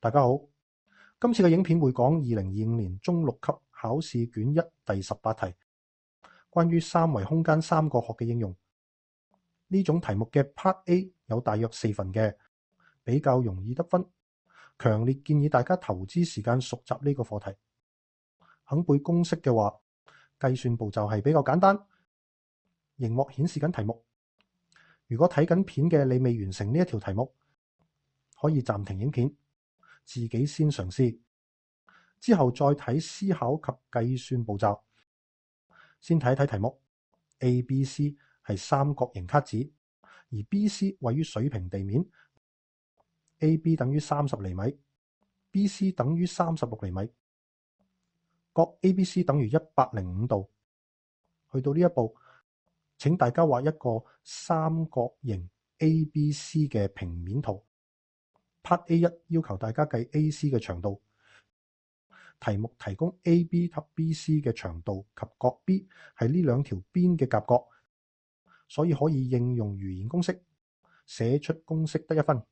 大家好，今次嘅影片會講2025年中六級考試卷1第18題，關於三維空間三角學嘅應用。呢種題目嘅 Part A 有大約4份嘅，比較容易得分，強烈建議大家投資時間熟習呢個課題。肯背公式嘅話，計算步驟係比較簡單。螢幕顯示緊題目，如果睇緊片嘅你未完成呢一條題目，可以暫停影片，自己先嘗試，之後再睇思考及計算步驟。先睇睇題目 ，ABC 係三角形卡紙，而 BC 位於水平地面 ，AB 等於30厘米 ，BC 等於36厘米，角 ABC 等於105度。去到呢一步，請大家畫一個三角形 ABC 嘅平面圖。Part A1 要求大家計 AC 嘅長度。題目提供 AB 及 BC 嘅長度及角 B 係呢兩條邊嘅夾角，所以可以應用餘弦公式，寫出公式得1分，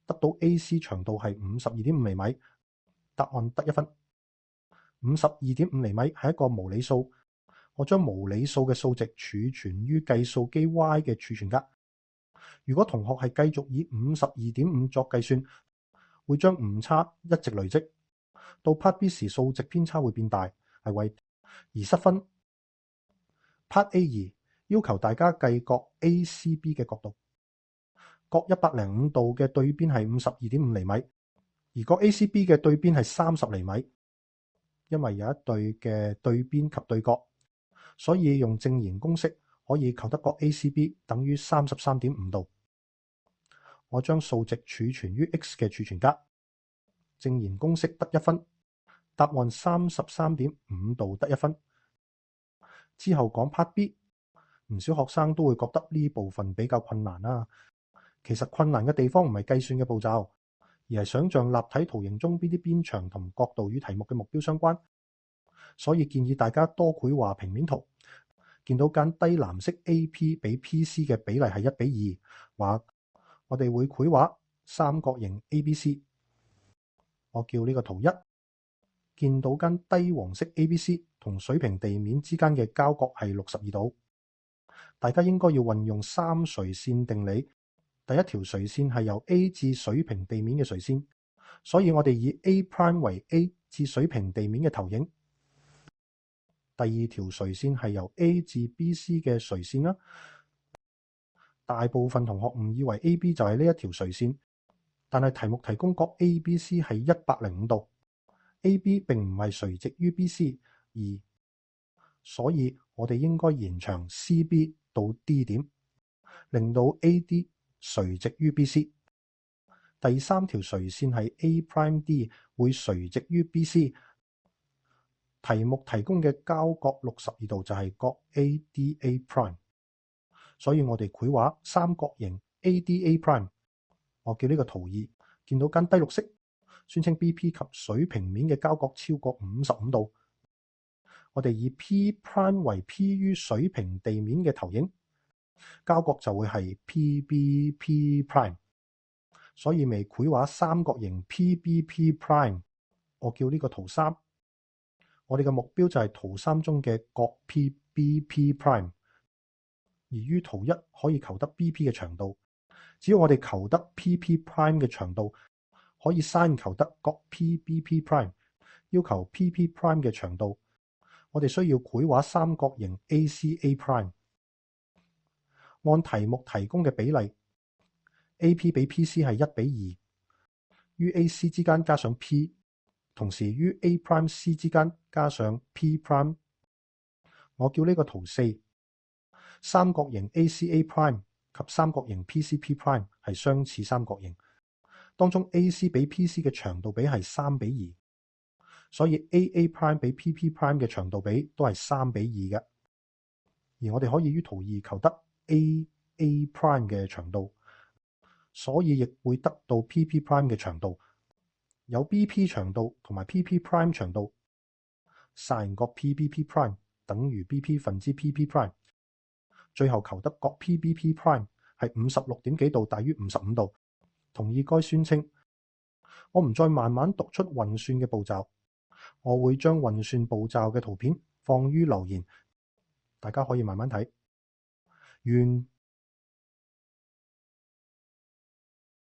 得到 AC 長度係52.5厘米，答案得1分。52.5厘米係一個無理數，我將無理數嘅數值儲存於計數機 Y 嘅儲存格。如果同學係繼續以52.5作計算，會將誤差一直累積，到 Part B 時數值偏差會變大，係為而失分。Part A2 要求大家計角 ACB 嘅角度，角105度嘅對邊係52.5厘米，而角 ACB 嘅對邊係30厘米。因為有一對嘅對邊及對角，所以用正弦公式可以求得角 ACB 等於33.5度。我將數值儲存於 X 嘅儲存格，正弦公式得1分，答案33.5度得1分。之後講 Part B， 唔少學生都會覺得呢部分比較困難啦。其實困難嘅地方唔係計算嘅步驟，而係想像立體圖形中邊啲邊長同角度與題目嘅目標相關。所以建議大家多繪畫平面圖，見到間低藍色 AP 比 PC 嘅比例係1:2，話我哋會繪畫三角形 ABC。我叫呢個圖1，見到間低黃色 ABC 同水平地面之間嘅交角係62度。大家應該要運用三垂線定理。第一條垂線係由 A 至水平地面嘅垂線，所以我哋以 A' 為 A 至水平地面嘅投影。第二條垂線係由 A 至 BC 嘅垂線啦。大部分同學誤以為 AB 就係呢一條垂線，但係題目提供角 ABC 係105度 ，AB 並唔係垂直於 BC， 所以我哋應該延長 CB 到 D 點，令到 AD 垂直於 BC。第三條垂線係 A'D 會垂直於 BC。題目提供嘅交角62度就係角 ADA'， 所以我哋繪畫三角形 ADA'。我叫呢個圖2，見到間低綠色，宣稱 BP 及水平面嘅交角超過55度。我哋以 P' 為 P 於水平地面嘅投影，交角就會係 PBP'， 所以未繪畫三角形 PBP'。我叫呢個圖3。我哋嘅目標就係圖3中嘅角 PBP'， 而於圖1可以求得 BP 嘅長度。只要我哋求得 PP' 嘅長度，可以 sin 求得角 PBP'。要求 PP' 嘅長度，我哋需要繪畫三角形 ACA'。按題目提供嘅比例 ，AP 比 PC 係1:2，於 AC 之間加上 P。同時於 A'C 之間加上 P'， 我叫呢個圖4。三角形 ACA' 及三角形 PCP' 係相似三角形，當中 AC 比 PC 嘅長度比係3:2，所以 AA' 比 PP' 嘅長度比都係3:2嘅。而我哋可以於圖2求得 AA' 嘅長度，所以亦會得到 PP' 嘅長度。有 BP 長度同埋 PP' 長度，sin 角 PBP' 等於 BP 分之 PP'。最後求得角 PBP' 係56點幾度大於55度，同意該宣稱。我唔再慢慢讀出運算嘅步驟，我會將運算步驟嘅圖片放於留言，大家可以慢慢睇。完。